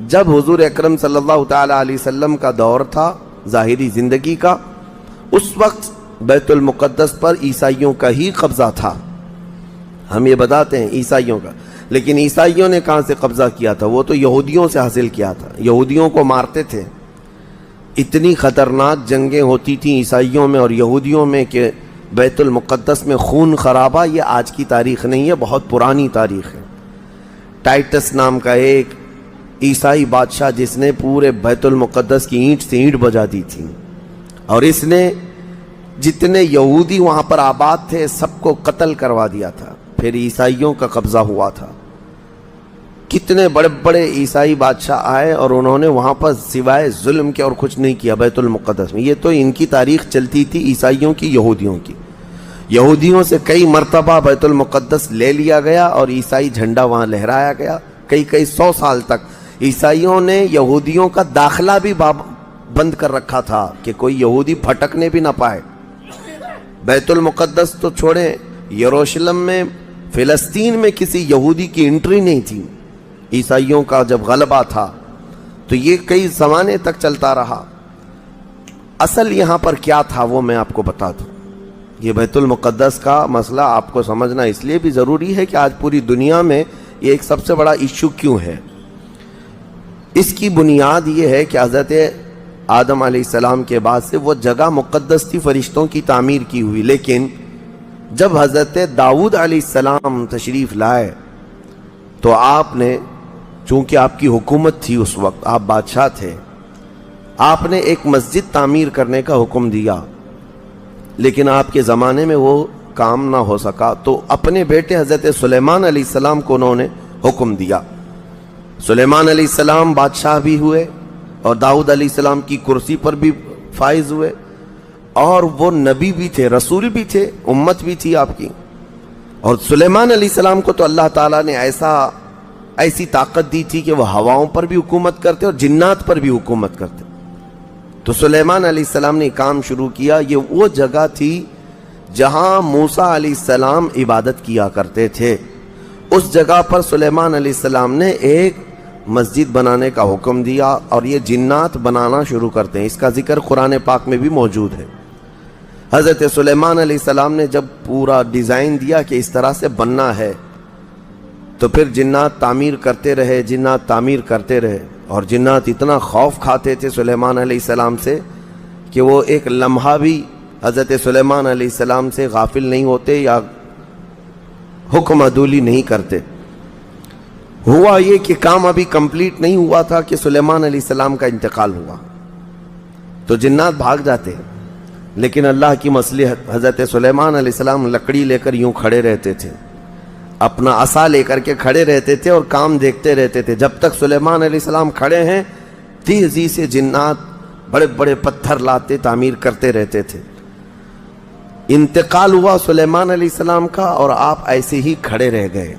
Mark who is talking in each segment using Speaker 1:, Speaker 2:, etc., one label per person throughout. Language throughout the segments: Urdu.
Speaker 1: جب حضور اکرم صلی اللہ تعالیٰ علیہ وسلم کا دور تھا ظاہری زندگی کا، اس وقت بیت المقدس پر عیسائیوں کا ہی قبضہ تھا. ہم یہ بتاتے ہیں عیسائیوں کا، لیکن عیسائیوں نے کہاں سے قبضہ کیا تھا؟ وہ تو یہودیوں سے حاصل کیا تھا. یہودیوں کو مارتے تھے. اتنی خطرناک جنگیں ہوتی تھیں عیسائیوں میں اور یہودیوں میں کہ بیت المقدس میں خون خرابہ یہ آج کی تاریخ نہیں ہے، بہت پرانی تاریخ ہے. ٹائٹس نام کا ایک عیسائی بادشاہ جس نے پورے بیت المقدس کی اینٹ سے اینٹ بجا دی تھی، اور اس نے جتنے یہودی وہاں پر آباد تھے سب کو قتل کروا دیا تھا. پھر عیسائیوں کا قبضہ ہوا تھا. کتنے بڑے بڑے عیسائی بادشاہ آئے اور انہوں نے وہاں پر سوائے ظلم کے اور کچھ نہیں کیا بیت المقدس میں. یہ تو ان کی تاریخ چلتی تھی عیسائیوں کی، یہودیوں کی. یہودیوں سے کئی مرتبہ بیت المقدس لے لیا گیا اور عیسائی جھنڈا وہاں لہرایا گیا. کئی 100 سال تک عیسائیوں نے یہودیوں کا داخلہ بھی بند کر رکھا تھا کہ کوئی یہودی پھٹکنے بھی نہ پائے. بیت المقدس تو چھوڑیں، یروشلم میں، فلسطین میں کسی یہودی کی انٹری نہیں تھی. عیسائیوں کا جب غلبہ تھا تو یہ کئی زمانے تک چلتا رہا. اصل یہاں پر کیا تھا وہ میں آپ کو بتا دوں. یہ بیت المقدس کا مسئلہ آپ کو سمجھنا اس لیے بھی ضروری ہے کہ آج پوری دنیا میں یہ ایک سب سے بڑا ایشو کیوں ہے. اس کی بنیاد یہ ہے کہ حضرت آدم علیہ السلام کے بعد سے وہ جگہ مقدس تھی، فرشتوں کی تعمیر کی ہوئی. لیکن جب حضرت داؤد علیہ السلام تشریف لائے تو آپ نے، چونکہ آپ کی حکومت تھی اس وقت، آپ بادشاہ تھے، آپ نے ایک مسجد تعمیر کرنے کا حکم دیا. لیکن آپ کے زمانے میں وہ کام نہ ہو سکا تو اپنے بیٹے حضرت سلیمان علیہ السلام کو انہوں نے حکم دیا. سلیمان علیہ السلام بادشاہ بھی ہوئے اور داؤد علیہ السلام کی کرسی پر بھی فائز ہوئے، اور وہ نبی بھی تھے، رسول بھی تھے، امت بھی تھی آپ کی. اور سلیمان علیہ السلام کو تو اللہ تعالیٰ نے ایسی طاقت دی تھی کہ وہ ہواؤں پر بھی حکومت کرتے اور جنات پر بھی حکومت کرتے. تو سلیمان علیہ السلام نے کام شروع کیا. یہ وہ جگہ تھی جہاں موسیٰ علیہ السلام عبادت کیا کرتے تھے. اس جگہ پر سلیمان علیہ السلام نے ایک مسجد بنانے کا حکم دیا اور یہ جنات بنانا شروع کرتے ہیں. اس کا ذکر قرآن پاک میں بھی موجود ہے. حضرت سلیمان علیہ السلام نے جب پورا ڈیزائن دیا کہ اس طرح سے بننا ہے تو پھر جنات تعمیر کرتے رہے، جنات تعمیر کرتے رہے. اور جنات اتنا خوف کھاتے تھے سلیمان علیہ السلام سے کہ وہ ایک لمحہ بھی حضرت سلیمان علیہ السلام سے غافل نہیں ہوتے یا حکم عدولی نہیں کرتے. ہوا یہ کہ کام ابھی کمپلیٹ نہیں ہوا تھا کہ سلیمان علیہ السلام کا انتقال ہوا تو جنات بھاگ جاتے. لیکن اللہ کی مصلحت، حضرت سلیمان علیہ السلام لکڑی لے کر یوں کھڑے رہتے تھے، اپنا عصا لے کر کے کھڑے رہتے تھے اور کام دیکھتے رہتے تھے. جب تک سلیمان علیہ السلام کھڑے ہیں تیزی سے جنات بڑے بڑے پتھر لاتے تعمیر کرتے رہتے تھے. انتقال ہوا سلیمان علیہ السلام کا اور آپ ایسے ہی کھڑے رہ گئے.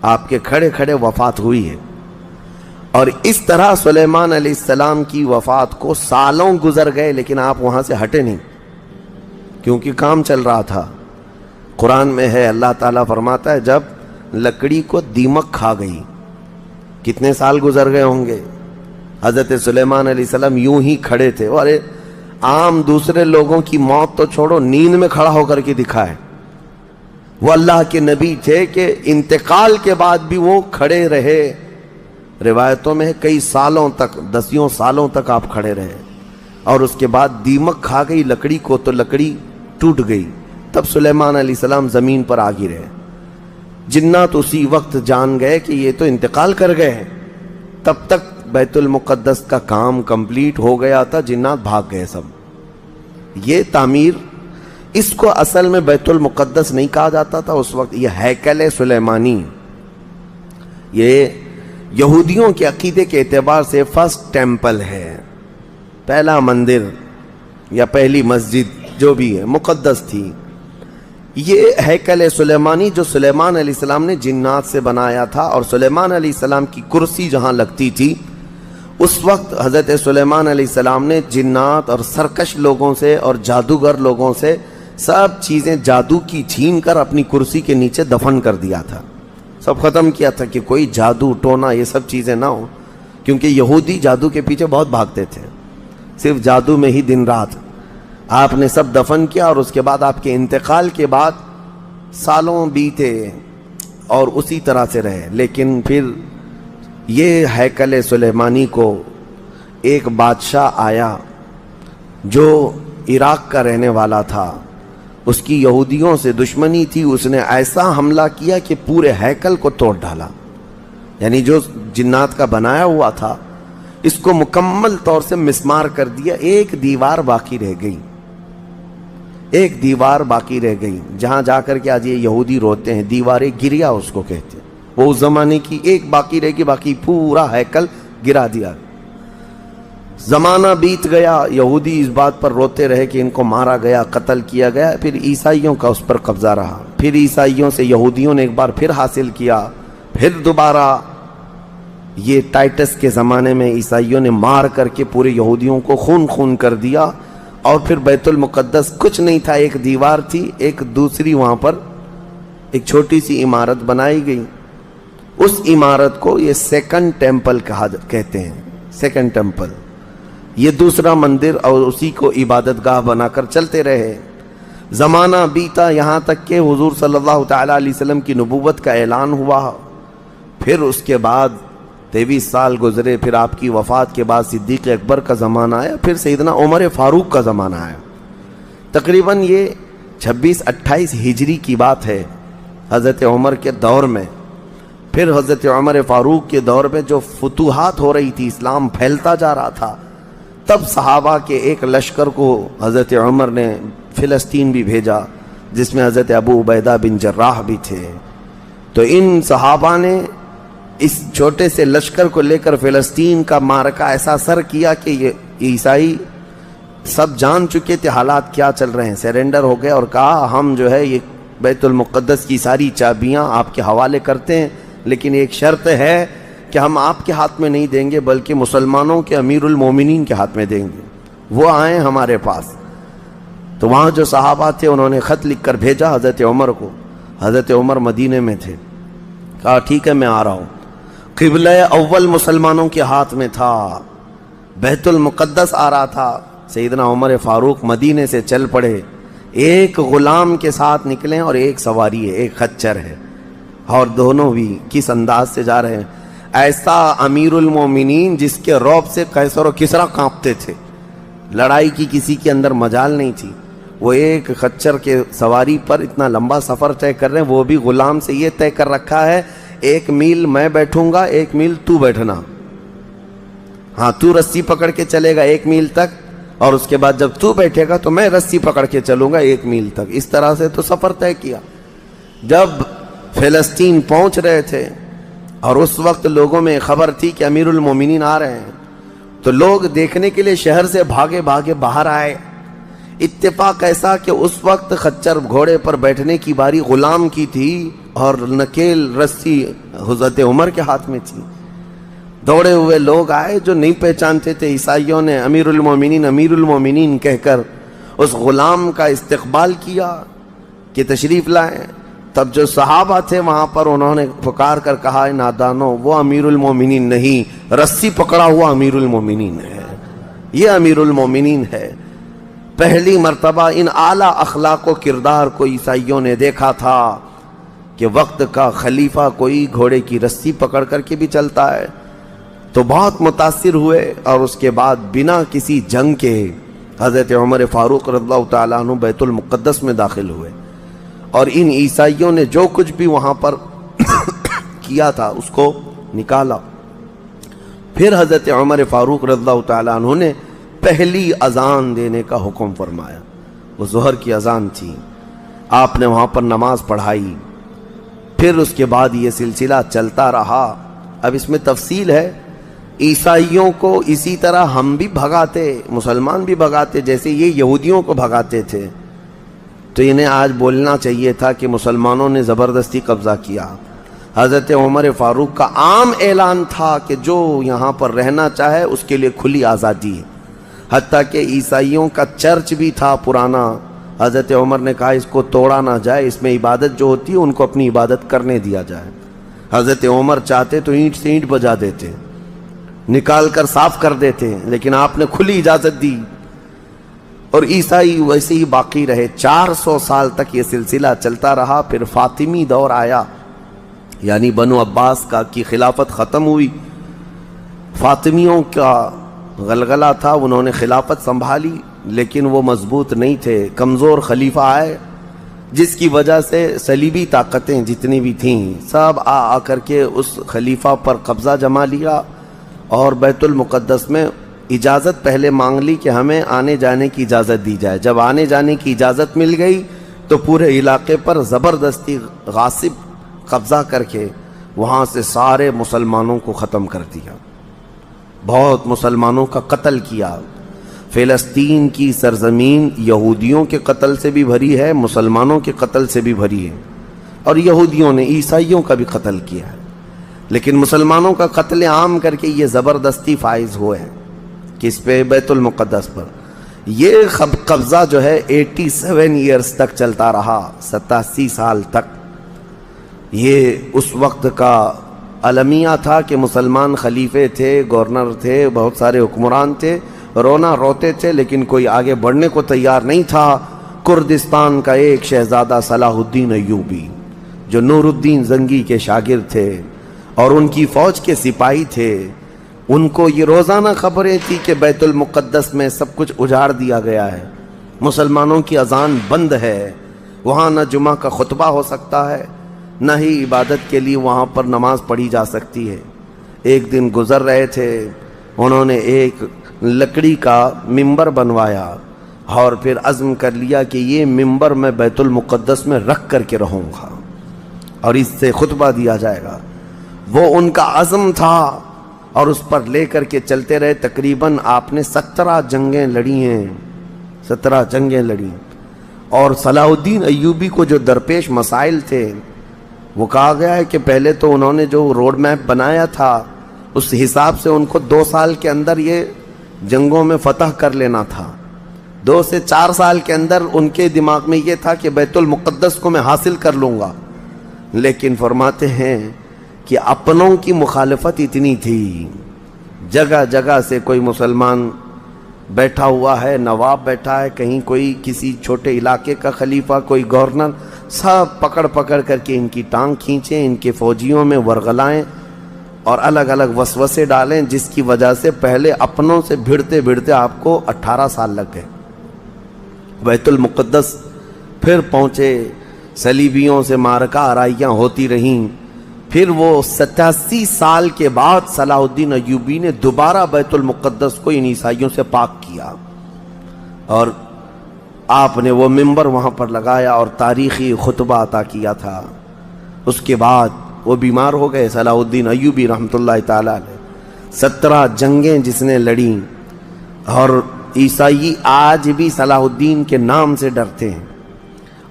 Speaker 1: آپ کے کھڑے کھڑے وفات ہوئی ہے. اور اس طرح سلیمان علیہ السلام کی وفات کو سالوں گزر گئے لیکن آپ وہاں سے ہٹے نہیں کیونکہ کام چل رہا تھا. قرآن میں ہے، اللہ تعالیٰ فرماتا ہے جب لکڑی کو دیمک کھا گئی، کتنے سال گزر گئے ہوں گے. حضرت سلیمان علیہ السلام یوں ہی کھڑے تھے. اور عام دوسرے لوگوں کی موت تو چھوڑو، نیند میں کھڑا ہو کر کے دکھائے. وہ اللہ کے نبی تھے کہ انتقال کے بعد بھی وہ کھڑے رہے. روایتوں میں کئی سالوں تک، 10 سالوں تک آپ کھڑے رہے. اور اس کے بعد دیمک کھا گئی لکڑی کو تو لکڑی ٹوٹ گئی. تب سلیمان علیہ السلام زمین پر آ گرے. جنات اسی وقت جان گئے کہ یہ تو انتقال کر گئے. تب تک بیت المقدس کا کام کمپلیٹ ہو گیا تھا، جنات بھاگ گئے سب. یہ تعمیر، اس کو اصل میں بیت المقدس نہیں کہا جاتا تھا اس وقت، یہ ہیکل سلیمانی. یہ یہودیوں کے عقیدے کے اعتبار سے فرسٹ ٹیمپل ہے، پہلا مندر یا پہلی مسجد جو بھی ہے مقدس تھی. یہ ہیکل سلیمانی جو سلیمان علیہ السلام نے جنات سے بنایا تھا، اور سلیمان علیہ السلام کی کرسی جہاں لگتی تھی اس وقت حضرت سلیمان علیہ السلام نے جنات اور سرکش لوگوں سے اور جادوگر لوگوں سے سب چیزیں جادو کی چھین کر اپنی کرسی کے نیچے دفن کر دیا تھا. سب ختم کیا تھا کہ کوئی جادو ٹونا یہ سب چیزیں نہ ہوں. کیونکہ یہودی جادو کے پیچھے بہت بھاگتے تھے، صرف جادو میں ہی دن رات۔ آپ نے سب دفن کیا اور اس کے بعد آپ کے انتقال کے بعد سالوں بیتے اور اسی طرح سے رہے، لیکن پھر یہ ہیکل سلیمانی کو ایک بادشاہ آیا جو عراق کا رہنے والا تھا، اس کی یہودیوں سے دشمنی تھی، اس نے ایسا حملہ کیا کہ پورے ہیکل کو توڑ ڈالا، یعنی جو جنات کا بنایا ہوا تھا اس کو مکمل طور سے مسمار کر دیا، ایک دیوار باقی رہ گئی، ایک دیوار باقی رہ گئی، جہاں جا کر کے آج یہ یہودی روتے ہیں، دیوار گریا اس کو کہتے ہیں، وہ اس زمانے کی ایک باقی رہ گئی، باقی پورا ہیکل گرا دیا۔ زمانہ بیت گیا، یہودی اس بات پر روتے رہے کہ ان کو مارا گیا، قتل کیا گیا، پھر عیسائیوں کا اس پر قبضہ رہا، پھر عیسائیوں سے یہودیوں نے ایک بار پھر حاصل کیا، پھر دوبارہ یہ ٹائٹس کے زمانے میں عیسائیوں نے مار کر کے پورے یہودیوں کو خون خون کر دیا، اور پھر بیت المقدس کچھ نہیں تھا، ایک دیوار تھی، ایک دوسری وہاں پر ایک چھوٹی سی عمارت بنائی گئی، اس عمارت کو یہ سیکنڈ ٹیمپل کہتے ہیں، سیکنڈ ٹیمپل، یہ دوسرا مندر، اور اسی کو عبادت گاہ بنا کر چلتے رہے۔ زمانہ بیتا یہاں تک کہ حضور صلی اللہ تعالیٰ علیہ وسلم کی نبوت کا اعلان ہوا، پھر اس کے بعد 23 سال گزرے، پھر آپ کی وفات کے بعد صدیق اکبر کا زمانہ آیا، پھر سیدنا عمر فاروق کا زمانہ آیا۔ تقریباً یہ 26-28 ہجری کی بات ہے، حضرت عمر کے دور میں۔ پھر حضرت عمر فاروق کے دور میں جو فتوحات ہو رہی تھی، اسلام پھیلتا جا رہا تھا، تب صحابہ کے ایک لشکر کو حضرت عمر نے فلسطین بھی بھیجا، جس میں حضرت ابو عبیدہ بن جراح بھی تھے۔ تو ان صحابہ نے اس چھوٹے سے لشکر کو لے کر فلسطین کا معرکہ ایسا سر کیا کہ یہ عیسائی سب جان چکے تھے حالات کیا چل رہے ہیں، سیرنڈر ہو گئے اور کہا ہم جو ہے یہ بیت المقدس کی ساری چابیاں آپ کے حوالے کرتے ہیں، لیکن ایک شرط ہے کہ ہم آپ کے ہاتھ میں نہیں دیں گے بلکہ مسلمانوں کے امیر المومنین کے ہاتھ میں دیں گے، وہ آئیں ہمارے پاس۔ تو وہاں جو صحابہ تھے انہوں نے خط لکھ کر بھیجا حضرت عمر کو، حضرت عمر مدینے میں تھے، کہا ٹھیک ہے میں آ رہا ہوں۔ قبلہ اول مسلمانوں کے ہاتھ میں تھا، بیت المقدس آ رہا تھا، سیدنا عمر فاروق مدینے سے چل پڑے، ایک غلام کے ساتھ نکلے اور ایک سواری ہے، ایک خچر ہے، اور دونوں بھی کس انداز سے جا رہے ہیں، ایسا امیر المومنین جس کے رعب سے قیصر و کسریٰ کانپتے تھے، لڑائی کی کسی کے اندر مجال نہیں تھی، وہ ایک خچر کے سواری پر اتنا لمبا سفر طے کر رہے ہیں، وہ بھی غلام سے یہ طے کر رکھا ہے 1 میل میں بیٹھوں گا، 1 میل تو بیٹھنا، ہاں تو رسی پکڑ کے چلے گا 1 میل تک، اور اس کے بعد جب تو بیٹھے گا تو میں رسی پکڑ کے چلوں گا 1 میل تک، اس طرح سے تو سفر طے کیا۔ جب فلسطین پہنچ رہے تھے اور اس وقت لوگوں میں خبر تھی کہ امیر المومنین آ رہے ہیں، تو لوگ دیکھنے کے لیے شہر سے بھاگے بھاگے باہر آئے۔ اتفاق ایسا کہ اس وقت خچر گھوڑے پر بیٹھنے کی باری غلام کی تھی اور نکیل رسی حضرت عمر کے ہاتھ میں تھی۔ دوڑے ہوئے لوگ آئے جو نہیں پہچانتے تھے، عیسائیوں نے امیر المومنین کہہ کر اس غلام کا استقبال کیا کہ تشریف لائیں۔ تب جو صحابہ تھے وہاں پر انہوں نے پکار کر کہا نادانو، وہ امیر المومنین نہیں، رسی پکڑا ہوا امیر المومنین ہے، یہ امیر المومنین ہے۔ پہلی مرتبہ ان اعلیٰ اخلاق و کردار کو عیسائیوں نے دیکھا تھا کہ وقت کا خلیفہ کوئی گھوڑے کی رسی پکڑ کر کے بھی چلتا ہے، تو بہت متاثر ہوئے، اور اس کے بعد بنا کسی جنگ کے حضرت عمر فاروق رضی اللہ تعالیٰ عنہ بیت المقدس میں داخل ہوئے، اور ان عیسائیوں نے جو کچھ بھی وہاں پر کیا تھا اس کو نکالا۔ پھر حضرت عمر فاروق رضی اللہ تعالیٰ عنہ نے پہلی اذان دینے کا حکم فرمایا، وہ ظہر کی اذان تھی، آپ نے وہاں پر نماز پڑھائی۔ پھر اس کے بعد یہ سلسلہ چلتا رہا۔ اب اس میں تفصیل ہے، عیسائیوں کو اسی طرح ہم بھی بھگاتے، مسلمان بھی بھگاتے، جیسے یہ یہودیوں کو بھگاتے تھے، تو انہیں آج بولنا چاہیے تھا کہ مسلمانوں نے زبردستی قبضہ کیا۔ حضرت عمر فاروق کا عام اعلان تھا کہ جو یہاں پر رہنا چاہے اس کے لیے کھلی آزادی ہے، حتیٰ کہ عیسائیوں کا چرچ بھی تھا پرانا، حضرت عمر نے کہا اس کو توڑا نہ جائے، اس میں عبادت جو ہوتی ہے ان کو اپنی عبادت کرنے دیا جائے۔ حضرت عمر چاہتے تو اینٹ سے اینٹ بجا دیتے، نکال کر صاف کر دیتے، لیکن آپ نے کھلی اجازت دی، اور عیسائی ویسے ہی باقی رہے۔ 400 سال تک یہ سلسلہ چلتا رہا۔ پھر فاطمی دور آیا، یعنی بنو عباس کی خلافت ختم ہوئی۔ فاطمیوں کا غلغلہ تھا، انہوں نے خلافت سنبھالی، لیکن وہ مضبوط نہیں تھے، کمزور خلیفہ آئے، جس کی وجہ سے صلیبی طاقتیں جتنی بھی تھیں سب آ کر کے اس خلیفہ پر قبضہ جما لیا، اور بیت المقدس میں اجازت پہلے مانگ لی کہ ہمیں آنے جانے کی اجازت دی جائے۔ جب آنے جانے کی اجازت مل گئی تو پورے علاقے پر زبردستی غاصب قبضہ کر کے وہاں سے سارے مسلمانوں کو ختم کر دیا، بہت مسلمانوں کا قتل کیا۔ فلسطین کی سرزمین یہودیوں کے قتل سے بھی بھری ہے، مسلمانوں کے قتل سے بھی بھری ہے، اور یہودیوں نے عیسائیوں کا بھی قتل کیا ہے، لیکن مسلمانوں کا قتل عام کر کے یہ زبردستی فائز ہوئے ہیں کہ اس پہ بیت المقدس پر یہ قبضہ جو ہے 87 ایئرز تک چلتا رہا، 87 سال تک۔ یہ اس وقت کا المیہ تھا کہ مسلمان خلیفے تھے، گورنر تھے، بہت سارے حکمران تھے، رونا روتے تھے، لیکن کوئی آگے بڑھنے کو تیار نہیں تھا۔ کردستان کا ایک شہزادہ صلاح الدین ایوبی، جو نور الدین زنگی کے شاگرد تھے اور ان کی فوج کے سپاہی تھے، ان کو یہ روزانہ خبریں تھی کہ بیت المقدس میں سب کچھ اجاڑ دیا گیا ہے، مسلمانوں کی اذان بند ہے، وہاں نہ جمعہ کا خطبہ ہو سکتا ہے، نہ ہی عبادت کے لیے وہاں پر نماز پڑھی جا سکتی ہے۔ ایک دن گزر رہے تھے، انہوں نے ایک لکڑی کا ممبر بنوایا اور پھر عزم کر لیا کہ یہ ممبر میں بیت المقدس میں رکھ کر کے رہوں گا اور اس سے خطبہ دیا جائے گا۔ وہ ان کا عزم تھا اور اس پر لے کر کے چلتے رہے۔ تقریباً آپ نے 17 جنگیں لڑی ہیں، 17 جنگیں لڑی، اور صلاح الدین ایوبی کو جو درپیش مسائل تھے وہ کہا گیا ہے کہ پہلے تو انہوں نے جو روڈ میپ بنایا تھا اس حساب سے ان کو 2 سال کے اندر یہ جنگوں میں فتح کر لینا تھا۔ 2 سے 4 سال کے اندر ان کے دماغ میں یہ تھا کہ بیت المقدس کو میں حاصل کر لوں گا، لیکن فرماتے ہیں کہ اپنوں کی مخالفت اتنی تھی، جگہ جگہ سے کوئی مسلمان بیٹھا ہوا ہے، نواب بیٹھا ہے، کہیں کوئی کسی چھوٹے علاقے کا خلیفہ، کوئی گورنر، سب پکڑ پکڑ کر کے ان کی ٹانگ کھینچیں، ان کے فوجیوں میں ورغلائیں اور الگ الگ وسوسے ڈالیں، جس کی وجہ سے پہلے اپنوں سے بھیڑتے بھیڑتے آپ کو 18 سال لگ گئے۔ بیت المقدس پھر پہنچے، صلیبیوں سے معرکہ آرائیاں ہوتی رہیں، پھر وہ 87 سال کے بعد صلاح الدین ایوبی نے دوبارہ بیت المقدس کو ان عیسائیوں سے پاک کیا، اور آپ نے وہ ممبر وہاں پر لگایا اور تاریخی خطبہ عطا کیا تھا۔ اس کے بعد وہ بیمار ہو گئے صلاح الدین ایوبی رحمۃ اللہ تعالی علیہ۔ 17 جنگیں جس نے لڑیں، اور عیسائی آج بھی صلاح الدین کے نام سے ڈرتے ہیں،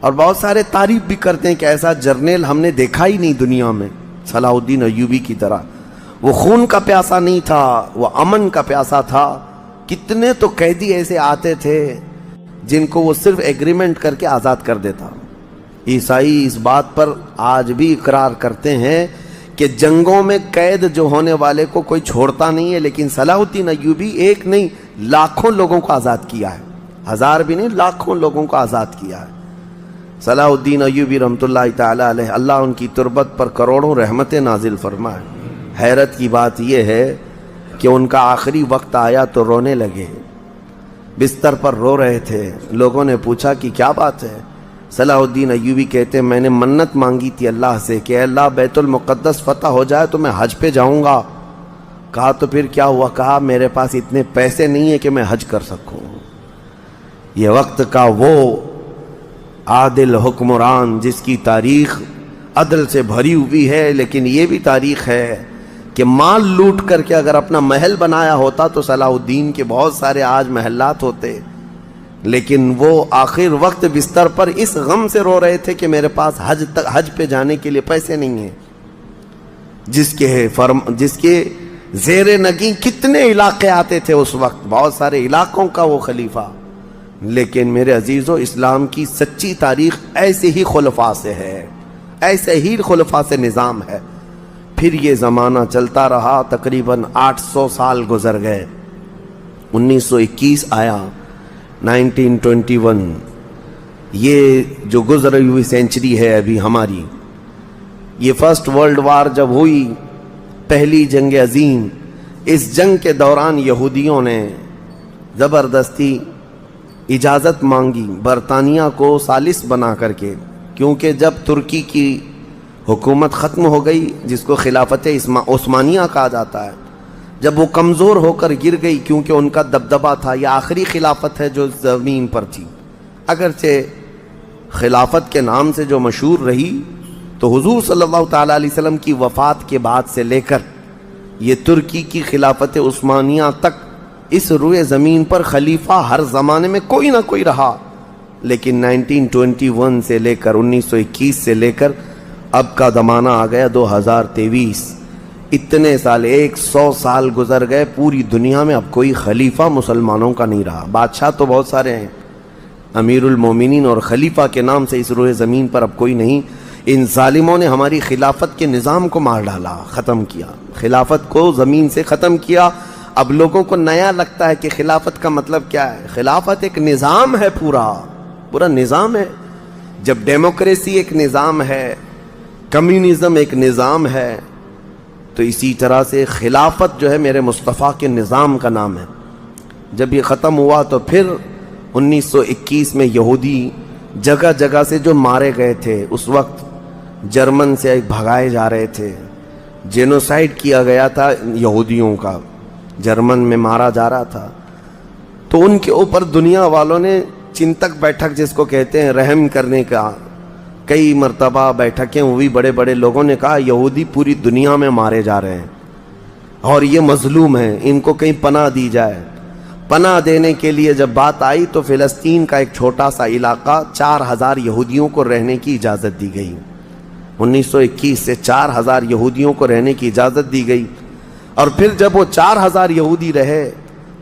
Speaker 1: اور بہت سارے تعریف بھی کرتے ہیں کہ ایسا جرنیل ہم نے دیکھا ہی نہیں دنیا میں صلاح الدین ایوبی کی طرح۔ وہ خون کا پیاسا نہیں تھا، وہ امن کا پیاسا تھا۔ کتنے تو قیدی ایسے آتے تھے جن کو وہ صرف ایگریمنٹ کر کے آزاد کر دیتا۔ عیسائی اس بات پر آج بھی اقرار کرتے ہیں کہ جنگوں میں قید جو ہونے والے کو کوئی چھوڑتا نہیں ہے، لیکن صلاح الدین ایوبی ایک نہیں لاکھوں لوگوں کو آزاد کیا ہے، 1000 بھی نہیں، لاکھوں لوگوں کو آزاد کیا ہے صلاح الدین ایوبی رحمۃ اللہ تعالی علیہ۔ اللہ ان کی تربت پر کروڑوں رحمتیں نازل فرمائے۔ حیرت کی بات یہ ہے کہ ان کا آخری وقت آیا تو رونے لگے، بستر پر رو رہے تھے۔ لوگوں نے پوچھا کہ کیا بات ہے؟ صلاح الدین ایوبی کہتے ہیں میں نے منت مانگی تھی اللہ سے کہ اے اللہ بیت المقدس فتح ہو جائے تو میں حج پہ جاؤں گا۔ کہا تو پھر کیا ہوا؟ کہا میرے پاس اتنے پیسے نہیں ہیں کہ میں حج کر سکوں۔ یہ وقت کا وہ عادل حکمران جس کی تاریخ عدل سے بھری ہوئی ہے، لیکن یہ بھی تاریخ ہے کہ مال لوٹ کر کے اگر اپنا محل بنایا ہوتا تو صلاح الدین کے بہت سارے آج محلات ہوتے، لیکن وہ آخر وقت بستر پر اس غم سے رو رہے تھے کہ میرے پاس حج پہ جانے کے لیے پیسے نہیں ہیں۔ جس کے زیر نگیں کتنے علاقے آتے تھے اس وقت، بہت سارے علاقوں کا وہ خلیفہ۔ لیکن میرے عزیزو، اسلام کی سچی تاریخ ایسے ہی خلفاء سے ہے، ایسے ہی خلفاء سے نظام ہے۔ پھر یہ زمانہ چلتا رہا، تقریباً 800 سال گزر گئے، 1921 آیا، 1921، یہ جو گزری ہوئی سینچری ہے ابھی ہماری، یہ فرسٹ ورلڈ وار جب ہوئی، پہلی جنگ عظیم، اس جنگ کے دوران یہودیوں نے زبردستی اجازت مانگی برطانیہ کو ثالث بنا کر کے، کیونکہ جب ترکی کی حکومت ختم ہو گئی، جس کو خلافت عثمانیہ کہا جاتا ہے، جب وہ کمزور ہو کر گر گئی، کیونکہ ان کا دبدبہ تھا، یہ آخری خلافت ہے جو زمین پر تھی، اگرچہ خلافت کے نام سے جو مشہور رہی، تو حضور صلی اللہ تعالیٰ علیہ وسلم کی وفات کے بعد سے لے کر یہ ترکی کی خلافت عثمانیہ تک اس روئے زمین پر خلیفہ ہر زمانے میں کوئی نہ کوئی رہا، لیکن 1921 سے لے کر 1921 سے لے کر اب کا زمانہ آ گیا 2023، اتنے سال، 100 سال گزر گئے، پوری دنیا میں اب کوئی خلیفہ مسلمانوں کا نہیں رہا۔ بادشاہ تو بہت سارے ہیں، امیر المومنین اور خلیفہ کے نام سے اس روئے زمین پر اب کوئی نہیں۔ ان ظالموں نے ہماری خلافت کے نظام کو مار ڈالا، ختم کیا، خلافت کو زمین سے ختم کیا۔ اب لوگوں کو نیا لگتا ہے کہ خلافت کا مطلب کیا ہے۔ خلافت ایک نظام ہے، پورا نظام ہے۔ جب ڈیموکریسی ایک نظام ہے، کمیونزم ایک نظام ہے، تو اسی طرح سے خلافت جو ہے میرے مصطفیٰ کے نظام کا نام ہے۔ جب یہ ختم ہوا تو پھر 1921 میں یہودی جگہ جگہ سے جو مارے گئے تھے، اس وقت جرمن سے بھگائے جا رہے تھے، جینوسائیڈ کیا گیا تھا یہودیوں کا، جرمن میں مارا جا رہا تھا، تو ان کے اوپر دنیا والوں نے چنتک بیٹھک جس کو کہتے ہیں رحم کرنے کا، کئی مرتبہ بیٹھکیں ہوئی، بڑے بڑے لوگوں نے کہا یہودی پوری دنیا میں مارے جا رہے ہیں اور یہ مظلوم ہیں، ان کو کہیں پناہ دی جائے۔ پناہ دینے کے لیے جب بات آئی تو فلسطین کا ایک چھوٹا سا علاقہ، 4000 یہودیوں کو رہنے کی اجازت دی گئی۔ 1921 سے 4000 یہودیوں کو رہنے کی اجازت دی گئی، اور پھر جب وہ 4000 یہودی رہے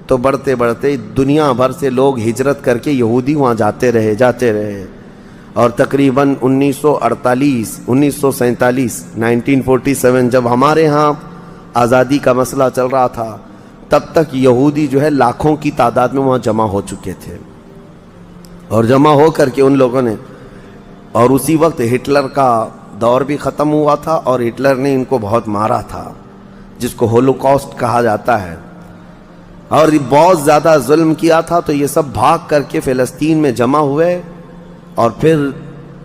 Speaker 1: تو بڑھتے بڑھتے دنیا بھر سے لوگ ہجرت کر کے یہودی وہاں جاتے رہے، اور تقریباً 1948 1947 1947 جب ہمارے ہاں آزادی کا مسئلہ چل رہا تھا، تب تک یہودی جو ہے لاکھوں کی تعداد میں وہاں جمع ہو چکے تھے، اور جمع ہو کر کے ان لوگوں نے، اور اسی وقت ہٹلر کا دور بھی ختم ہوا تھا، اور ہٹلر نے ان کو بہت مارا تھا، جس کو ہولوکاسٹ کہا جاتا ہے، اور بہت زیادہ ظلم کیا تھا۔ تو یہ سب بھاگ کر کے فلسطین میں جمع ہوئے، اور پھر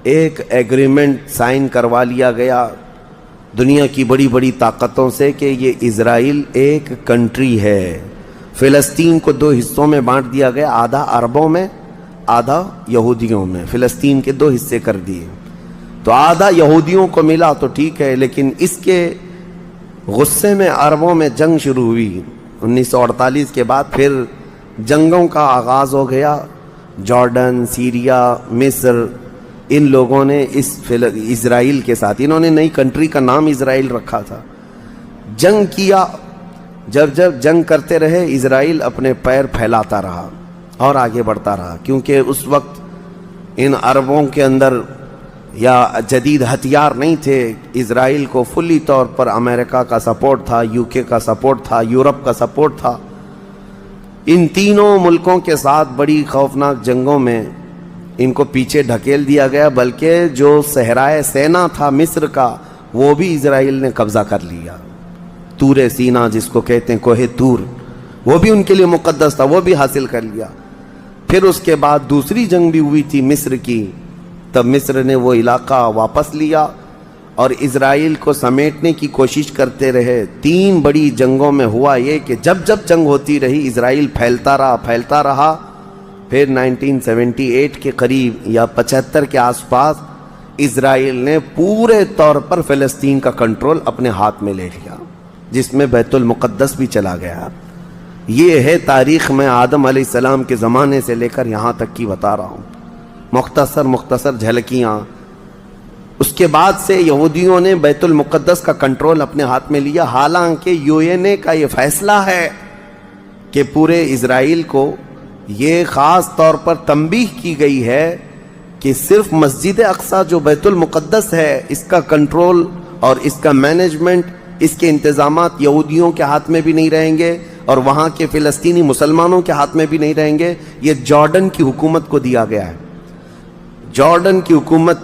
Speaker 1: ایک ایگریمنٹ سائن کروا لیا گیا دنیا کی بڑی بڑی طاقتوں سے کہ یہ اسرائیل ایک کنٹری ہے۔ فلسطین کو 2 حصوں میں بانٹ دیا گیا، آدھا عربوں میں، آدھا یہودیوں میں، فلسطین کے 2 حصے کر دیے۔ تو آدھا یہودیوں کو ملا تو ٹھیک ہے، لیکن اس کے غصے میں عربوں میں جنگ شروع ہوئی۔ 1948 کے بعد پھر جنگوں کا آغاز ہو گیا، جارڈن، سیریا، مصر، ان لوگوں نے اس اسرائیل کے ساتھ، انہوں نے نئی کنٹری کا نام اسرائیل رکھا تھا، جنگ کیا۔ جب جنگ کرتے رہے، اسرائیل اپنے پیر پھیلاتا رہا اور آگے بڑھتا رہا، کیونکہ اس وقت ان عربوں کے اندر یا جدید ہتھیار نہیں تھے۔ اسرائیل کو فلی طور پر امریکہ کا سپورٹ تھا، UK کا سپورٹ تھا، یورپ کا سپورٹ تھا۔ ان تینوں ملکوں کے ساتھ بڑی خوفناک جنگوں میں ان کو پیچھے ڈھکیل دیا گیا، بلکہ جو صحرائے سینا تھا مصر کا، وہ بھی اسرائیل نے قبضہ کر لیا۔ طور سینا جس کو کہتے ہیں، کوہ طور، وہ بھی ان کے لیے مقدس تھا، وہ بھی حاصل کر لیا۔ پھر اس کے بعد دوسری جنگ بھی ہوئی تھی مصر کی، تب مصر نے وہ علاقہ واپس لیا اور اسرائیل کو سمیٹنے کی کوشش کرتے رہے۔ 3 بڑی جنگوں میں ہوا یہ کہ جب جنگ ہوتی رہی، اسرائیل پھیلتا رہا۔ پھر 1978 کے قریب یا 75 کے آس پاس اسرائیل نے پورے طور پر فلسطین کا کنٹرول اپنے ہاتھ میں لے لیا، جس میں بیت المقدس بھی چلا گیا۔ یہ ہے تاریخ میں آدم علیہ السلام کے زمانے سے لے کر یہاں تک کی بتا رہا ہوں، مختصر جھلکیاں۔ اس کے بعد سے یہودیوں نے بیت المقدس کا کنٹرول اپنے ہاتھ میں لیا، حالانکہ UN کا یہ فیصلہ ہے کہ پورے اسرائیل کو یہ خاص طور پر تنبیہ کی گئی ہے کہ صرف مسجد اقصی جو بیت المقدس ہے، اس کا کنٹرول اور اس کا مینجمنٹ اس کے انتظامات یہودیوں کے ہاتھ میں بھی نہیں رہیں گے اور وہاں کے فلسطینی مسلمانوں کے ہاتھ میں بھی نہیں رہیں گے، یہ جارڈن کی حکومت کو دیا گیا ہے۔ جارڈن کی حکومت،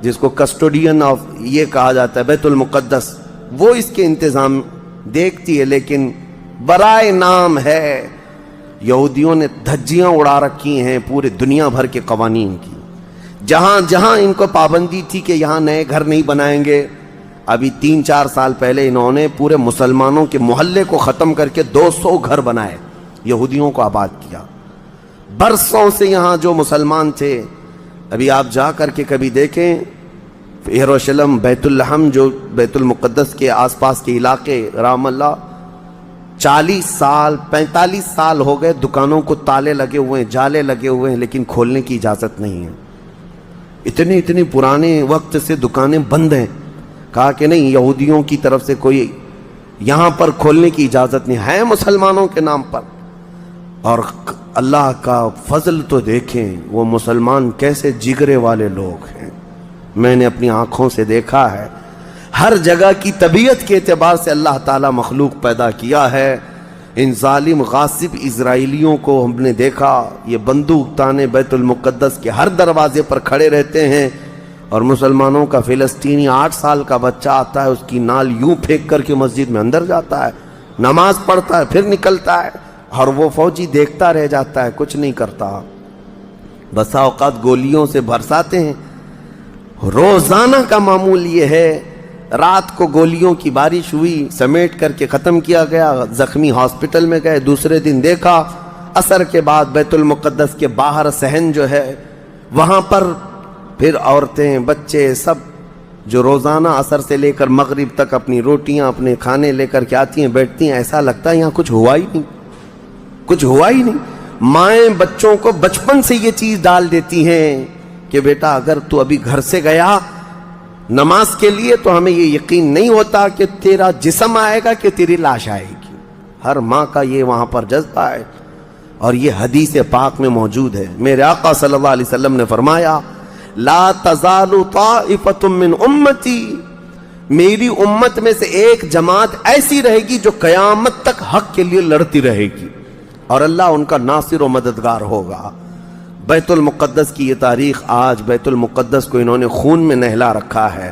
Speaker 1: جس کو کسٹوڈین آف یہ کہا جاتا ہے بیت المقدس، وہ اس کے انتظام دیکھتی ہے، لیکن برائے نام ہے یہودیوں نے دھجیاں اڑا رکھی ہیں پورے دنیا بھر کے قوانین کی۔ جہاں جہاں ان کو پابندی تھی کہ یہاں نئے گھر نہیں بنائیں گے، ابھی 3-4 سال پہلے انہوں نے پورے مسلمانوں کے محلے کو ختم کر کے 200 گھر بنائے، یہودیوں کو آباد کیا۔ برسوں سے یہاں جو مسلمان تھے، ابھی آپ جا کر کے کبھی دیکھیں یروشلم، بیت الحم، جو بیت المقدس کے آس پاس کے علاقے، رام اللہ، 40 سال 45 سال ہو گئے دکانوں کو تالے لگے ہوئے ہیں، جالے لگے ہوئے ہیں، لیکن کھولنے کی اجازت نہیں ہے۔ اتنے پرانے وقت سے دکانیں بند ہیں، کہا کہ نہیں، یہودیوں کی طرف سے کوئی یہاں پر کھولنے کی اجازت نہیں ہے، مسلمانوں کے نام پر۔ اور اللہ کا فضل تو دیکھیں، وہ مسلمان کیسے جگرے والے لوگ ہیں، میں نے اپنی آنکھوں سے دیکھا ہے۔ ہر جگہ کی طبیعت کے اعتبار سے اللہ تعالیٰ مخلوق پیدا کیا ہے۔ ان ظالم غاصب اسرائیلیوں کو ہم نے دیکھا، یہ بندوق تانے بیت المقدس کے ہر دروازے پر کھڑے رہتے ہیں، اور مسلمانوں کا فلسطینی 8 سال کا بچہ آتا ہے، اس کی نال یوں پھینک کر کے مسجد میں اندر جاتا ہے، نماز پڑھتا ہے، پھر نکلتا ہے، اور وہ فوجی دیکھتا رہ جاتا ہے، کچھ نہیں کرتا۔ بسا اوقات گولیوں سے برساتے ہیں، روزانہ کا معمول یہ ہے۔ رات کو گولیوں کی بارش ہوئی، سمیٹ کر کے ختم کیا گیا، زخمی ہاسپٹل میں گئے، دوسرے دن دیکھا عصر کے بعد بیت المقدس کے باہر صحن جو ہے وہاں پر پھر عورتیں، بچے، سب جو روزانہ عصر سے لے کر مغرب تک اپنی روٹیاں، اپنے کھانے لے کر کے آتی ہیں، بیٹھتی ہیں، ایسا لگتا ہے یہاں کچھ ہوا ہی نہیں، کچھ ہوا ہی نہیں۔ مائیں بچوں کو بچپن سے یہ چیز ڈال دیتی ہیں کہ بیٹا اگر تو ابھی گھر سے گیا نماز کے لیے تو ہمیں یہ یقین نہیں ہوتا کہ تیرا جسم آئے گا کہ تیری لاش آئے گی۔ ہر ماں کا یہ وہاں پر جذبہ ہے، اور یہ حدیث پاک میں موجود ہے۔ میرے آقا صلی اللہ علیہ وسلم نے فرمایا، لا تزال طائفۃ من امتی، میری امت میں سے ایک جماعت ایسی رہے گی جو قیامت تک حق کے لیے لڑتی رہے گی، اور اللہ ان کا ناصر و مددگار ہوگا۔ بیت المقدس کی یہ تاریخ آج، بیت المقدس کو انہوں نے خون میں نہلا رکھا ہے،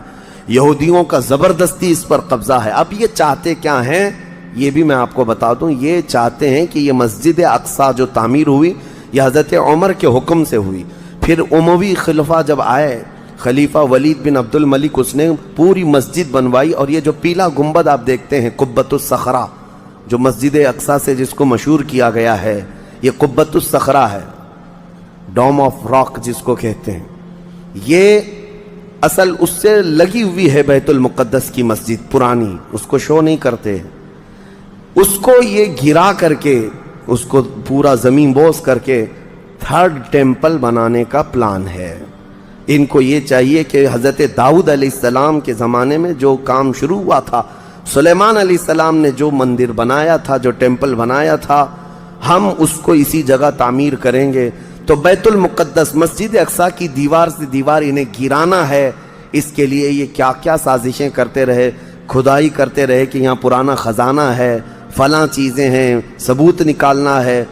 Speaker 1: یہودیوں کا زبردستی اس پر قبضہ ہے۔ اب یہ چاہتے کیا ہیں، یہ بھی میں آپ کو بتا دوں، یہ چاہتے ہیں کہ یہ مسجد اقصیٰ جو تعمیر ہوئی، یہ حضرت عمر کے حکم سے ہوئی، پھر اموی خلفہ جب آئے، خلیفہ ولید بن عبد الملک، اس نے پوری مسجد بنوائی، اور یہ جو پیلا گنبد آپ دیکھتے ہیں، قبۃ الصخرہ، جو مسجد اقصیٰ سے جس کو مشہور کیا گیا ہے، یہ قبۃ الصخرہ ہے، ڈوم آف راک جس کو کہتے ہیں، یہ اصل اس سے لگی ہوئی ہے بیت المقدس کی مسجد پرانی، اس کو شو نہیں کرتے، اس کو یہ گرا کر کے، اس کو پورا زمین بوس کر کے 3rd ٹیمپل بنانے کا پلان ہے۔ ان کو یہ چاہیے کہ حضرت داؤد علیہ السلام کے زمانے میں جو کام شروع ہوا تھا، سلیمان علیہ السلام نے جو مندر بنایا تھا، جو ٹیمپل بنایا تھا، ہم اس کو اسی جگہ تعمیر کریں گے۔ تو بیت المقدس، مسجد اقصیٰ کی دیوار سے دیوار انہیں گرانا ہے، اس کے لیے یہ کیا کیا سازشیں کرتے رہے، کھدائی کرتے رہے کہ یہاں پرانا خزانہ ہے، فلاں چیزیں ہیں، ثبوت نکالنا ہے۔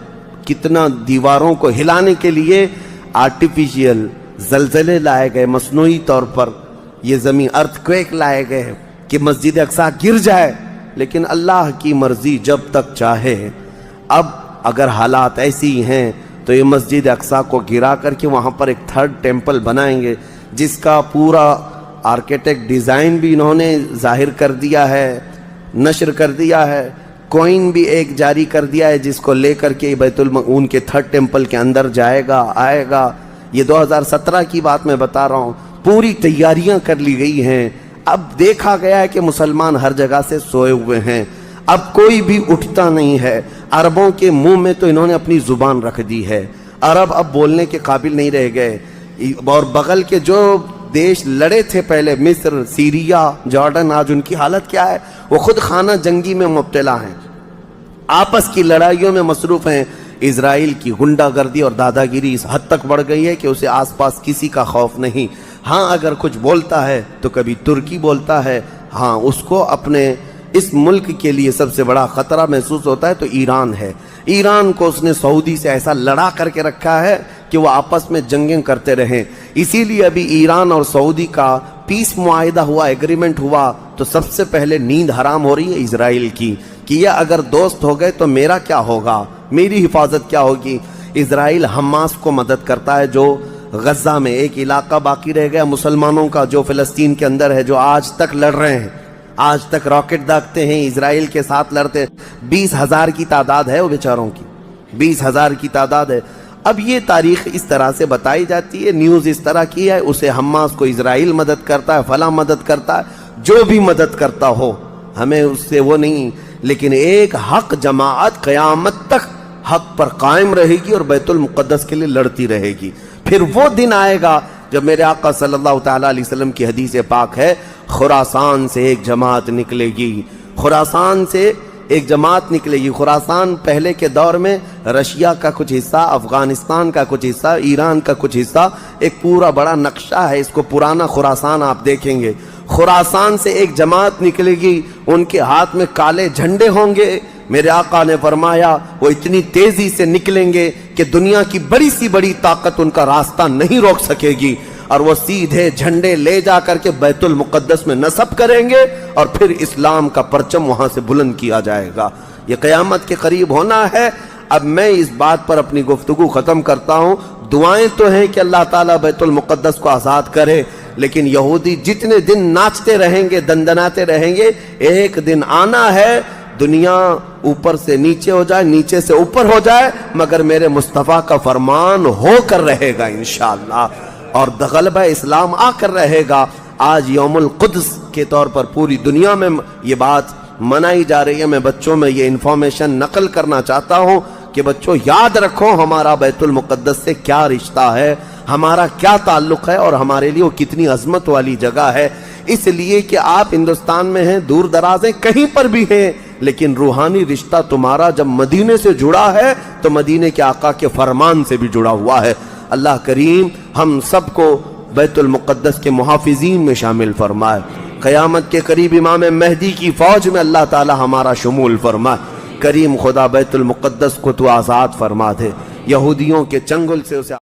Speaker 1: کتنا دیواروں کو ہلانے کے لیے آرٹیفیشیل زلزلے لائے گئے، مصنوعی طور پر یہ زمین ارتھ کویک لائے گئے کہ مسجد اقصیٰ گر جائے، لیکن اللہ کی مرضی جب تک چاہے۔ اب اگر حالات ایسی ہیں تو یہ مسجد اقصیٰ کو گرا کر کے وہاں پر ایک 3rd ٹیمپل بنائیں گے، جس کا پورا آرکیٹیکٹ ڈیزائن بھی انہوں نے ظاہر کر دیا ہے، نشر کر دیا ہے، کوئن بھی ایک جاری کر دیا ہے، جس کو لے کر کے ان کے 3rd ٹیمپل کے اندر جائے گا، آئے گا۔ یہ 2017 کی بات میں بتا رہا ہوں، پوری تیاریاں کر لی گئی ہیں۔ اب دیکھا گیا ہے کہ مسلمان ہر جگہ سے سوئے ہوئے ہیں، اب کوئی بھی اٹھتا نہیں ہے۔ عربوں کے منہ میں تو انہوں نے اپنی زبان رکھ دی ہے، عرب اب بولنے کے قابل نہیں رہ گئے، اور بغل کے جو دیش لڑے تھے پہلے، مصر، سیریا، جارڈن، آج ان کی حالت کیا ہے؟ وہ خود خانہ جنگی میں مبتلا ہیں، آپس کی لڑائیوں میں مصروف ہیں۔ اسرائیل کی غنڈہ گردی اور دادا گیری اس حد تک بڑھ گئی ہے کہ اسے آس پاس کسی کا خوف نہیں۔ ہاں اگر کچھ بولتا ہے تو کبھی ترکی بولتا ہے، ہاں اس کو اپنے اس ملک کے لیے سب سے بڑا خطرہ محسوس ہوتا ہے تو ایران ہے۔ ایران کو اس نے سعودی سے ایسا لڑا کر کے رکھا ہے کہ وہ آپس میں جنگیں کرتے رہیں، اسی لیے ابھی ایران اور سعودی کا پیس معاہدہ ہوا، ایگریمنٹ ہوا، تو سب سے پہلے نیند حرام ہو رہی ہے اسرائیل کی کہ یہ اگر دوست ہو گئے تو میرا کیا ہوگا، میری حفاظت کیا ہوگی۔ اسرائیل حماس کو مدد کرتا ہے، جو غزہ میں ایک علاقہ باقی رہ گیا مسلمانوں کا جو فلسطین کے اندر ہے، جو آج تک لڑ رہے ہیں، آج تک راکٹ داغتے ہیں، اسرائیل کے ساتھ لڑتے ہیں۔ 20,000 کی تعداد ہے وہ بیچاروں کی، 20,000 کی تعداد ہے۔ اب یہ تاریخ اس طرح سے بتائی جاتی ہے، نیوز اس طرح کی ہے، اسے حماس کو اسرائیل مدد کرتا ہے، فلاں مدد کرتا ہے، جو بھی مدد کرتا ہو ہمیں اس سے وہ نہیں، لیکن ایک حق جماعت قیامت تک حق پر قائم رہے گی اور بیت المقدس کے لیے لڑتی رہے گی۔ پھر وہ دن آئے گا جب میرے آقا صلی اللہ تعالیٰ علیہ وسلم کی حدیث پاک ہے، خراسان سے ایک جماعت نکلے گی، خراسان سے ایک جماعت نکلے گی۔ خراسان پہلے کے دور میں رشیا کا کچھ حصہ، افغانستان کا کچھ حصہ، ایران کا کچھ حصہ، ایک پورا بڑا نقشہ ہے، اس کو پرانا خراسان آپ دیکھیں گے۔ خراسان سے ایک جماعت نکلے گی، ان کے ہاتھ میں کالے جھنڈے ہوں گے۔ میرے آقا نے فرمایا وہ اتنی تیزی سے نکلیں گے کہ دنیا کی بڑی سی بڑی طاقت ان کا راستہ نہیں روک سکے گی، اور وہ سیدھے جھنڈے لے جا کر کے بیت المقدس میں نصب کریں گے، اور پھر اسلام کا پرچم وہاں سے بلند کیا جائے گا۔ یہ قیامت کے قریب ہونا ہے۔ اب میں اس بات پر اپنی گفتگو ختم کرتا ہوں۔ دعائیں تو ہیں کہ اللہ تعالیٰ بیت المقدس کو آزاد کرے، لیکن یہودی جتنے دن ناچتے رہیں گے، دندناتے رہیں گے، ایک دن آنا ہے دنیا اوپر سے نیچے ہو جائے، نیچے سے اوپر ہو جائے، مگر میرے مصطفیٰ کا فرمان ہو کر رہے گا انشاءاللہ، اور غلبہ اسلام آ کر رہے گا۔ آج یوم القدس کے طور پر پوری دنیا میں یہ بات منائی جا رہی ہے۔ میں بچوں میں یہ انفارمیشن نقل کرنا چاہتا ہوں کہ بچوں یاد رکھو ہمارا بیت المقدس سے کیا رشتہ ہے، ہمارا کیا تعلق ہے، اور ہمارے لیے وہ کتنی عظمت والی جگہ ہے۔ اس لیے کہ آپ ہندوستان میں ہیں، دور دراز ہیں، کہیں پر بھی ہیں، لیکن روحانی رشتہ تمہارا جب مدینے سے جڑا ہے تو مدینے کے آقا کے فرمان سے بھی جڑا ہوا ہے۔ اللہ کریم ہم سب کو بیت المقدس کے محافظین میں شامل فرمائے۔ قیامت کے قریب امام مہدی کی فوج میں اللہ تعالی ہمارا شمول فرمائے۔ کریم خدا بیت المقدس کو تو آزاد فرما دے، یہودیوں کے چنگل سے اسے